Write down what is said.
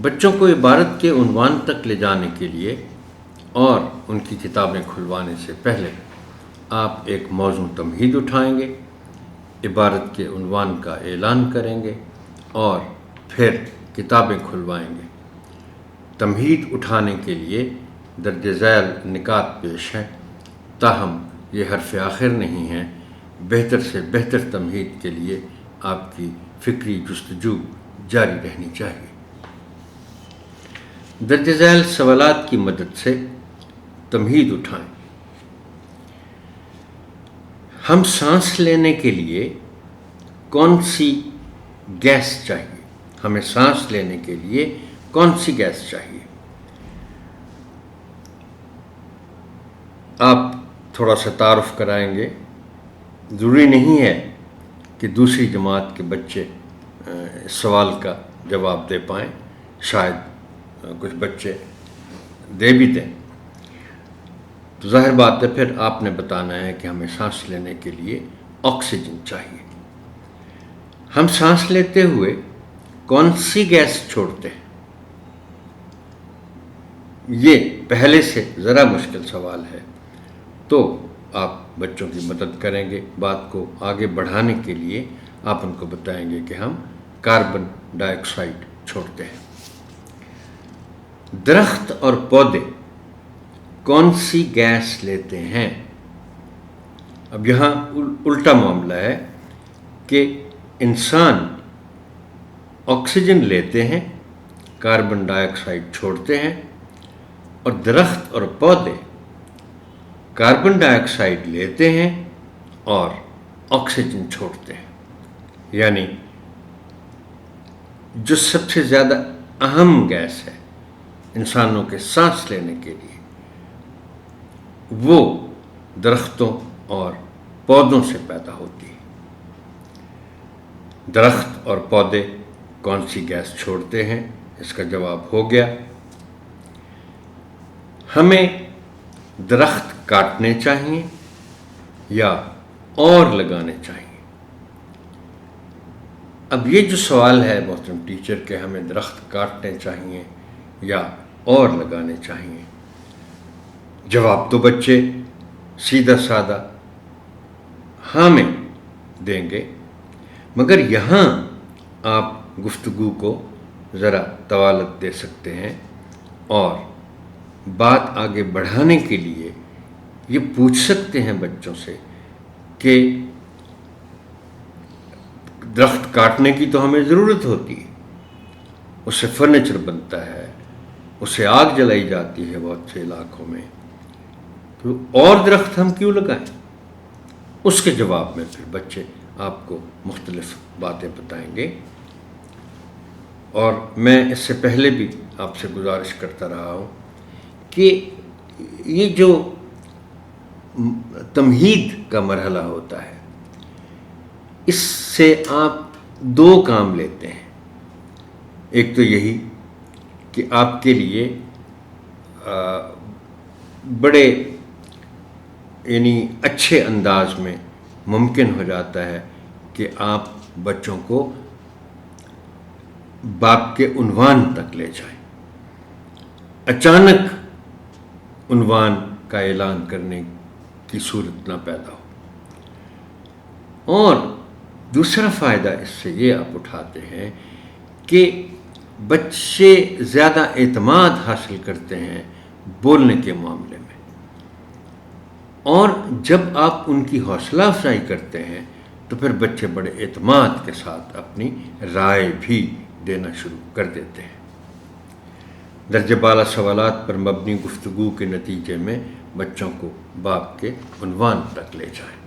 بچوں کو عبارت کے عنوان تک لے جانے کے لیے اور ان کی کتابیں کھلوانے سے پہلے آپ ایک موزوں تمہید اٹھائیں گے، عبارت کے عنوان کا اعلان کریں گے اور پھر کتابیں کھلوائیں گے۔ تمہید اٹھانے کے لیے درج ذیل نکات پیش ہیں، تاہم یہ حرف آخر نہیں ہیں۔ بہتر سے بہتر تمہید کے لیے آپ کی فکری جستجو جاری رہنی چاہیے۔ درج ذیل سوالات کی مدد سے تمہید اٹھائیں۔ ہم سانس لینے کے لیے کون سی گیس چاہیے؟ ہمیں سانس لینے کے لیے کون سی گیس چاہیے؟ آپ تھوڑا سا تعارف کرائیں گے۔ ضروری نہیں ہے کہ دوسری جماعت کے بچے اس سوال کا جواب دے پائیں، شاید کچھ بچے دے بھی دیں، تو ظاہر بات ہے پھر آپ نے بتانا ہے کہ ہمیں سانس لینے کے لیے آکسیجن چاہیے۔ ہم سانس لیتے ہوئے کون سی گیس چھوڑتے ہیں؟ یہ پہلے سے ذرا مشکل سوال ہے، تو آپ بچوں کی مدد کریں گے۔ بات کو آگے بڑھانے کے لیے آپ ان کو بتائیں گے کہ ہم کاربن ڈائی آکسائڈ چھوڑتے ہیں۔ درخت اور پودے کون سی گیس لیتے ہیں؟ اب یہاں الٹا معاملہ ہے کہ انسان آکسیجن لیتے ہیں، کاربن ڈائی آکسائڈ چھوڑتے ہیں، اور درخت اور پودے کاربن ڈائی آکسائڈ لیتے ہیں اور آکسیجن چھوڑتے ہیں۔ یعنی جو سب سے زیادہ اہم گیس ہے انسانوں کے سانس لینے کے لیے، وہ درختوں اور پودوں سے پیدا ہوتی ہے۔ درخت اور پودے کون سی گیس چھوڑتے ہیں؟ اس کا جواب ہو گیا۔ ہمیں درخت کاٹنے چاہیے یا اور لگانے چاہیے؟ اب یہ جو سوال ہے محترم ٹیچر کہ ہمیں درخت کاٹنے چاہیے یا اور لگانے چاہیے، جواب تو بچے سیدھا سادہ ہاں میں دیں گے، مگر یہاں آپ گفتگو کو ذرا طوالت دے سکتے ہیں اور بات آگے بڑھانے کے لیے یہ پوچھ سکتے ہیں بچوں سے کہ درخت کاٹنے کی تو ہمیں ضرورت ہوتی ہے، اس سے فرنیچر بنتا ہے، اس سے آگ جلائی جاتی ہے بہت سے علاقوں میں، تو اور درخت ہم کیوں لگائیں؟ اس کے جواب میں پھر بچے آپ کو مختلف باتیں بتائیں گے۔ اور میں اس سے پہلے بھی آپ سے گزارش کرتا رہا ہوں کہ یہ جو تمہید کا مرحلہ ہوتا ہے، اس سے آپ دو کام لیتے ہیں۔ ایک تو یہی کہ آپ کے لیے بڑے یعنی اچھے انداز میں ممکن ہو جاتا ہے کہ آپ بچوں کو باب کے عنوان تک لے جائیں، اچانک عنوان کا اعلان کرنے کی صورت نہ پیدا ہو۔ اور دوسرا فائدہ اس سے یہ آپ اٹھاتے ہیں کہ بچے زیادہ اعتماد حاصل کرتے ہیں بولنے کے معاملے میں، اور جب آپ ان کی حوصلہ افزائی کرتے ہیں تو پھر بچے بڑے اعتماد کے ساتھ اپنی رائے بھی دینا شروع کر دیتے ہیں۔ درجہ بالا سوالات پر مبنی گفتگو کے نتیجے میں بچوں کو باب کے عنوان تک لے جائیں۔